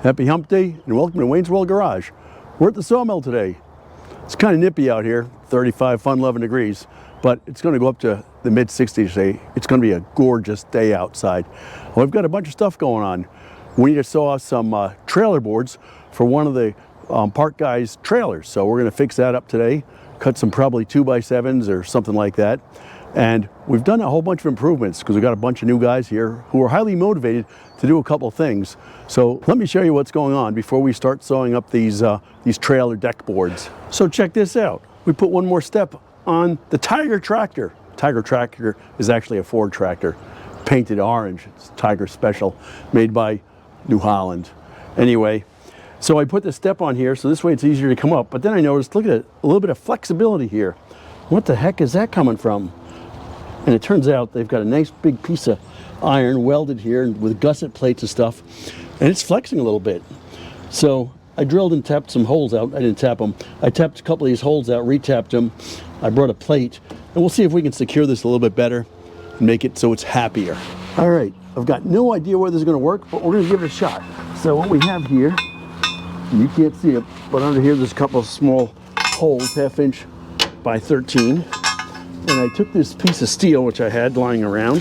Happy Hump Day and welcome to Wayne's World Garage. We're at the sawmill today. It's kind of nippy out here, 35, fun 11 degrees, but it's going to go up to the mid 60s today. It's going to be a gorgeous day outside. Well, we've got a bunch of stuff going on. We need to saw some trailer boards for one of the park guys' trailers. So we're going to fix that up today, cut some probably 2x7s or something like that. And we've done a whole bunch of improvements because we've got a bunch of new guys here who are highly motivated to do a couple things. So let me show you what's going on before we start sawing up these trailer deck boards. So check this out. We put one more step on the Tiger tractor. Tiger tractor is actually a Ford tractor, painted orange. It's Tiger Special, made by New Holland. Anyway, so I put the step on here so this way it's easier to come up. But then I noticed, look at it, a little bit of flexibility here. What the heck is that coming from? And it turns out they've got a nice big piece of iron welded here with gusset plates and stuff, and it's flexing a little bit. So I drilled and tapped some holes out. I didn't tap them. I tapped a couple of these holes out, re-tapped them. I brought a plate, and we'll see if we can secure this a little bit better and make it so it's happier. All right, I've got no idea where this is going to work, but we're going to give it a shot. So what we have here, you can't see it, but under here there's a couple of small holes, 1/2 inch by 13. And I took this piece of steel, which I had lying around.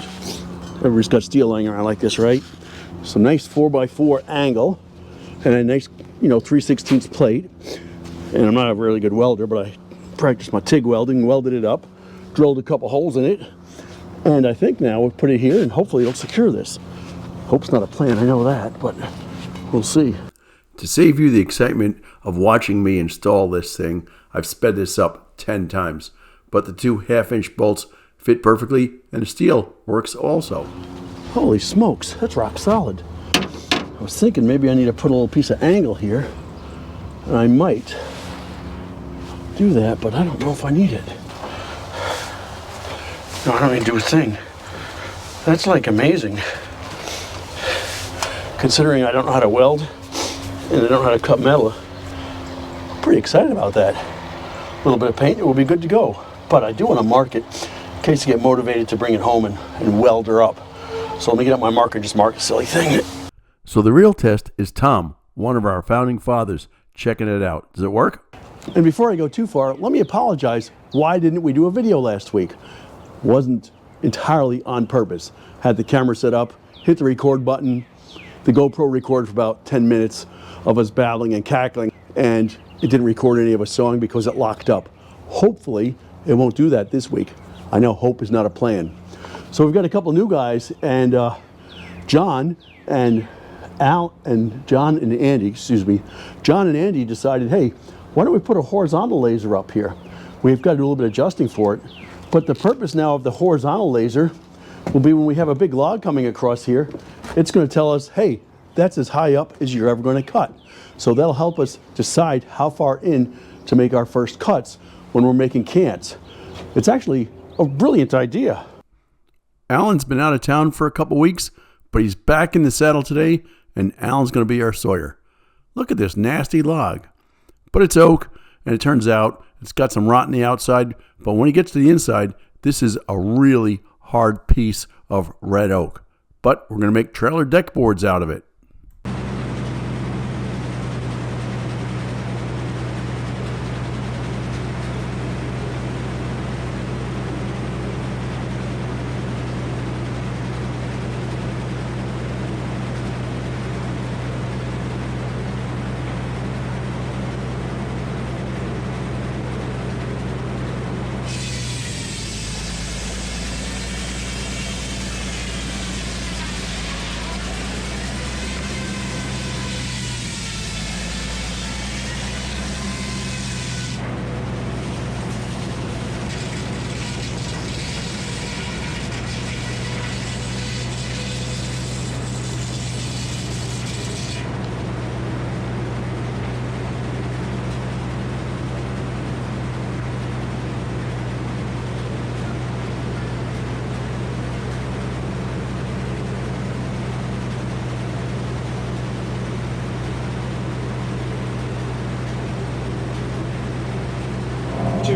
Everybody's got steel lying around like this, right? Some nice 4x4 angle and a nice, 3/16 plate. And I'm not a really good welder, but I practiced my TIG welding, welded it up, drilled a couple holes in it. And I think now we'll put it here and hopefully it'll secure this. Hope's not a plan, I know that, but we'll see. To save you the excitement of watching me install this thing, I've sped this up 10 times. But the 2 1/2 inch bolts fit perfectly and the steel works also. Holy smokes, that's rock solid. I was thinking maybe I need to put a little piece of angle here, and I might do that, but I don't know if I need it. No, I don't need to do a thing. That's like amazing. Considering I don't know how to weld and I don't know how to cut metal, I'm pretty excited about that. A little bit of paint, it will be good to go. But I do want to mark it in case you get motivated to bring it home and weld her up. So let me get out my marker and just mark a silly thing. So the real test is Tom, one of our founding fathers, checking it out. Does it work? And before I go too far, let me apologize. Why didn't we do a video last week? Wasn't entirely on purpose. Had the camera set up, hit the record button. The GoPro recorded for about 10 minutes of us battling and cackling, and it didn't record any of us sawing because it locked up. Hopefully, it won't do that this week. I know hope is not a plan. So we've got a couple new guys, and John and Andy decided, hey, why don't we put a horizontal laser up here? We've got to do a little bit of adjusting for it. But the purpose now of the horizontal laser will be when we have a big log coming across here, it's going to tell us, hey, that's as high up as you're ever going to cut. So that'll help us decide how far in to make our first cuts when we're making cants. It's actually a brilliant idea. Alan's been out of town for a couple weeks, but he's back in the saddle today, and Alan's going to be our sawyer. Look at this nasty log. But it's oak, and it turns out it's got some rot on the outside, but when he gets to the inside, this is a really hard piece of red oak. But we're going to make trailer deck boards out of it.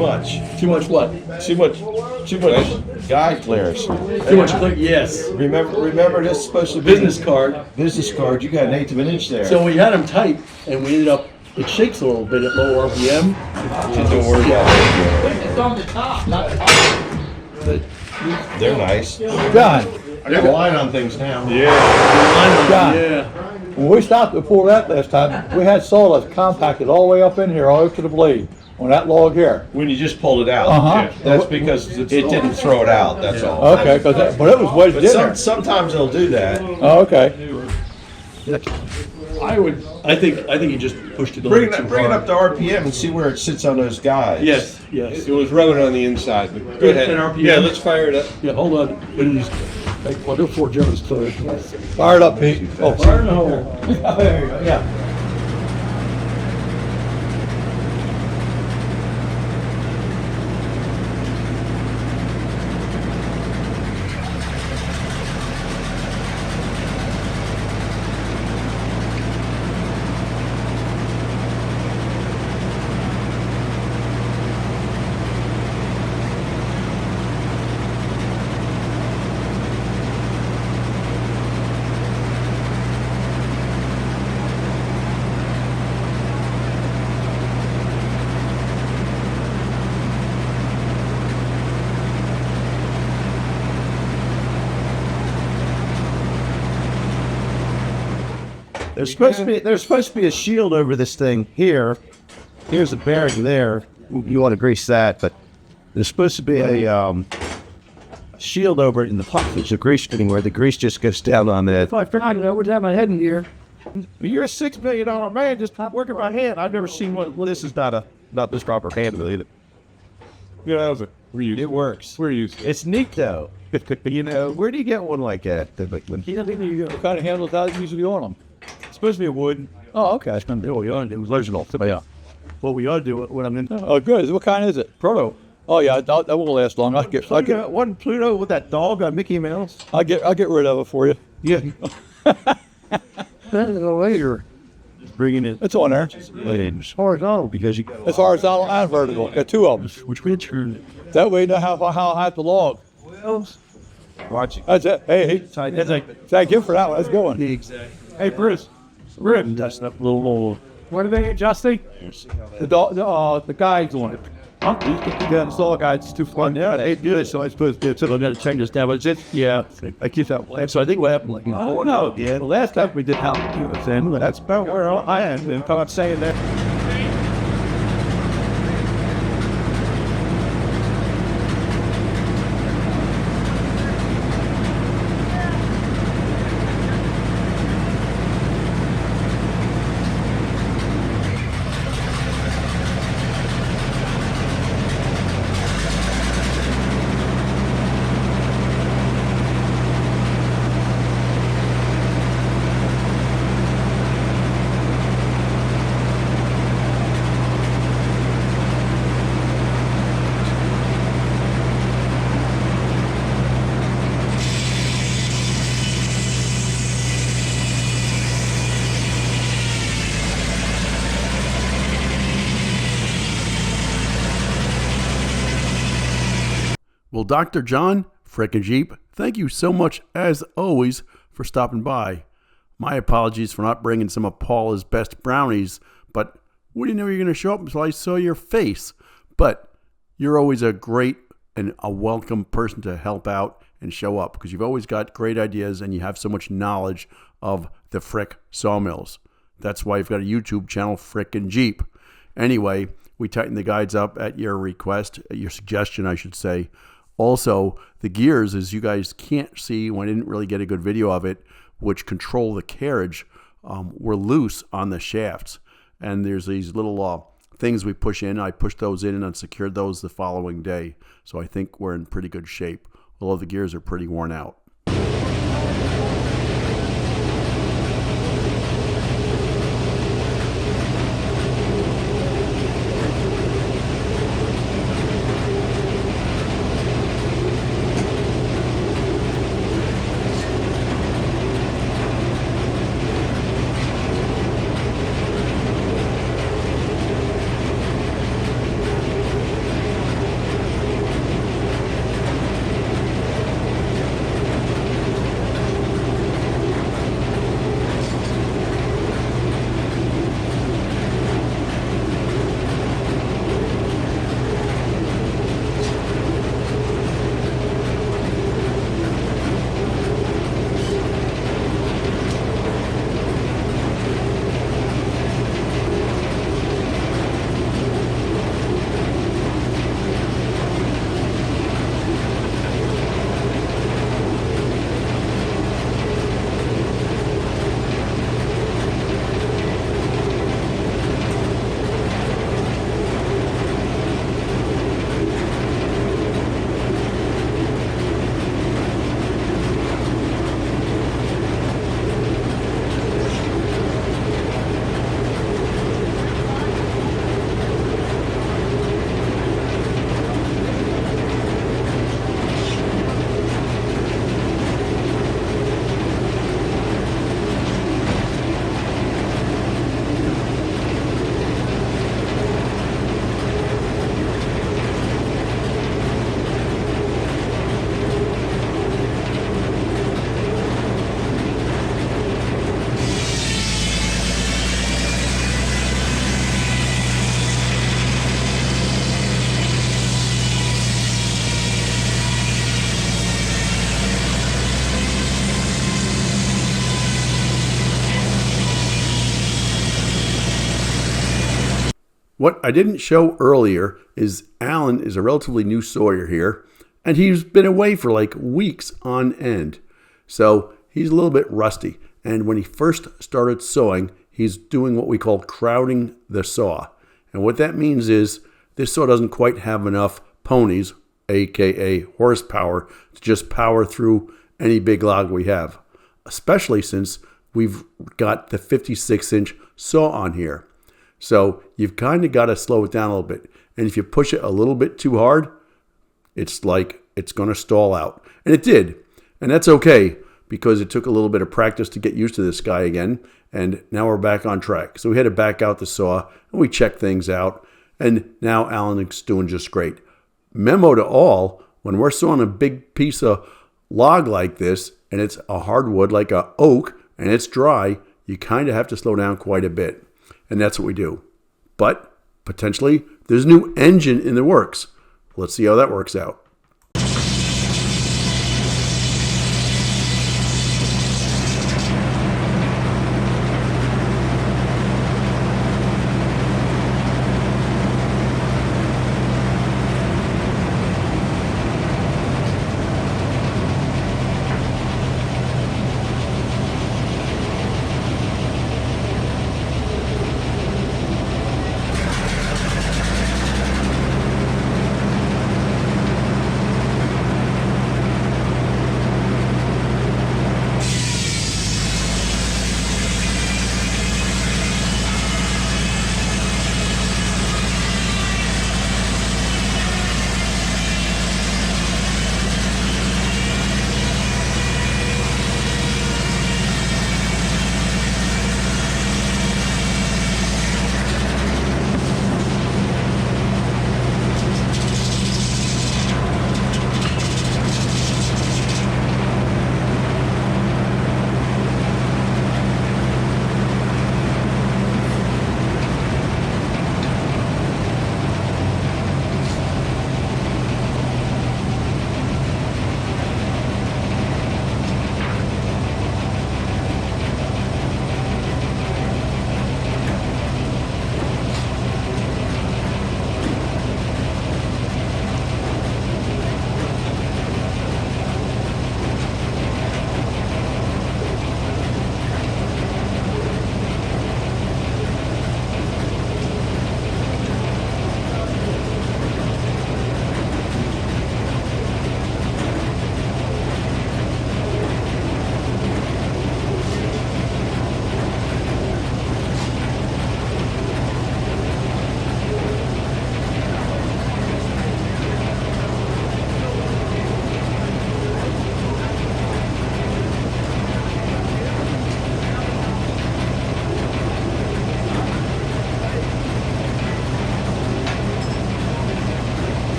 much. Too much what? Too much guide clearance. Too much click. Yes. Remember this is supposed to be Business card. Business card. You got an eighth of an inch there. So we had them tight, and we ended up. It shakes a little bit at low RPM. Don't worry about it. It's on the top, not the top. They're nice. John, I got a line on things now. John, Yeah. when we stopped before that last time, we had sawdust compacted all the way up in here, all the way to the blade, on that log here. When you just pulled it out. Uh-huh. That's because it didn't throw it out. That's all. Okay, but it was wedged in there. Sometimes they'll do that. Oh, okay. I think he just pushed it a Bring little it too up hard. to RPM and see where it sits on those guides. Yes. Yes. It was rubbing on the inside. But go ahead. And RPM? Yeah, let's fire it up. Yeah. Hold on. What did he? Well, they're 4 Jones to it. Fire it up, Pete. Oh, Fire in the hole. there you go, yeah. There's supposed to be a shield over this thing here. Here's a bearing there. You want to grease that, but there's supposed to be a shield over it in the pocket. There's a grease fitting where the grease just goes down on that. I forgot it. I would have my head in here. You're a $6 million man just working by hand. I've never seen one. Well, this is not this proper hand either. Yeah, that was it. It works. We're used. It's neat though. You know, where do you get one like that? What kind of handles that usually on them? It's supposed to be a wood. Oh, okay. It's gonna be. Oh, yeah. It was original. But yeah. What we ought to do when I'm in. Oh, good. What kind is it? Proto. Oh, yeah. That won't last long. I'll get One Pluto with that dog on Mickey Mouse. I'll get rid of it for you. Yeah. That is a later. Bringing it. It's on there. It's Horizontal. because you. It's horizontal and vertical. Got 2 of them. Which we turned. That way you know how high the log. Watching. That's it. Hey, thank you for that one. That's going. Hey, Bruce. We're dusting up a little. What are they adjusting? The guides on it. Yeah, the saw guides too far. Yeah, they do it, so I suppose it's going to change this down. But it's yeah, I keep that. So I think what happened, like, oh no, yeah, the last time we did how to do it, then that's about where I am. And I'm saying that. Well, Dr. John, Fricknjeep, thank you so much, as always, for stopping by. My apologies for not bringing some of Paula's best brownies, but we didn't know you were going to show up until I saw your face. But you're always a great and a welcome person to help out and show up, because you've always got great ideas and you have so much knowledge of the Frick Sawmills. That's why you've got a YouTube channel, Fricknjeep. Anyway, we tightened the guides up at your request, your suggestion, I should say. Also, the gears, as you guys can't see when I didn't really get a good video of it, which control the carriage, were loose on the shafts. And there's these little things we push in. I pushed those in and unsecured those the following day. So I think we're in pretty good shape, although the gears are pretty worn out. What I didn't show earlier is Alan is a relatively new sawyer here, and he's been away for like weeks on end. So he's a little bit rusty. And when he first started sawing, he's doing what we call crowding the saw. And what that means is this saw doesn't quite have enough ponies, aka horsepower, to just power through any big log we have, especially since we've got the 56-inch saw on here. So you've kind of got to slow it down a little bit. And if you push it a little bit too hard, it's like it's going to stall out. And it did. And that's okay, because it took a little bit of practice to get used to this guy again. And now we're back on track. So we had to back out the saw and we checked things out. And now Alan is doing just great. Memo to all, when we're sawing a big piece of log like this, and it's a hardwood like a oak, and it's dry, you kind of have to slow down quite a bit. And that's what we do. But potentially, there's a new engine in the works. Let's see how that works out.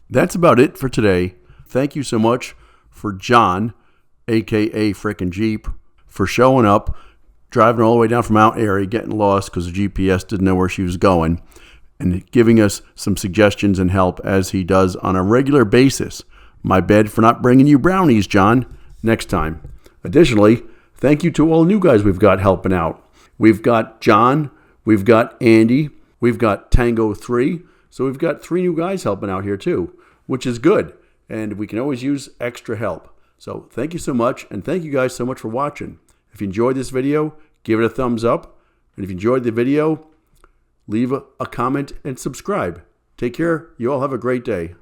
That's about it for today. Thank you so much for John, aka Fricknjeep, for showing up, driving all the way down from Mount Airy, getting lost because the GPS didn't know where she was going, and giving us some suggestions and help as he does on a regular basis. My bad for not bringing you brownies, John. Next time. Additionally, thank you to all the new guys we've got helping out. We've got John, we've got Andy, we've got Tango 3, so we've got 3 new guys helping out here too, which is good, and we can always use extra help. So thank you so much, and thank you guys so much for watching. If you enjoyed this video, give it a thumbs up, and if you enjoyed the video, leave a comment and subscribe. Take care. You all have a great day.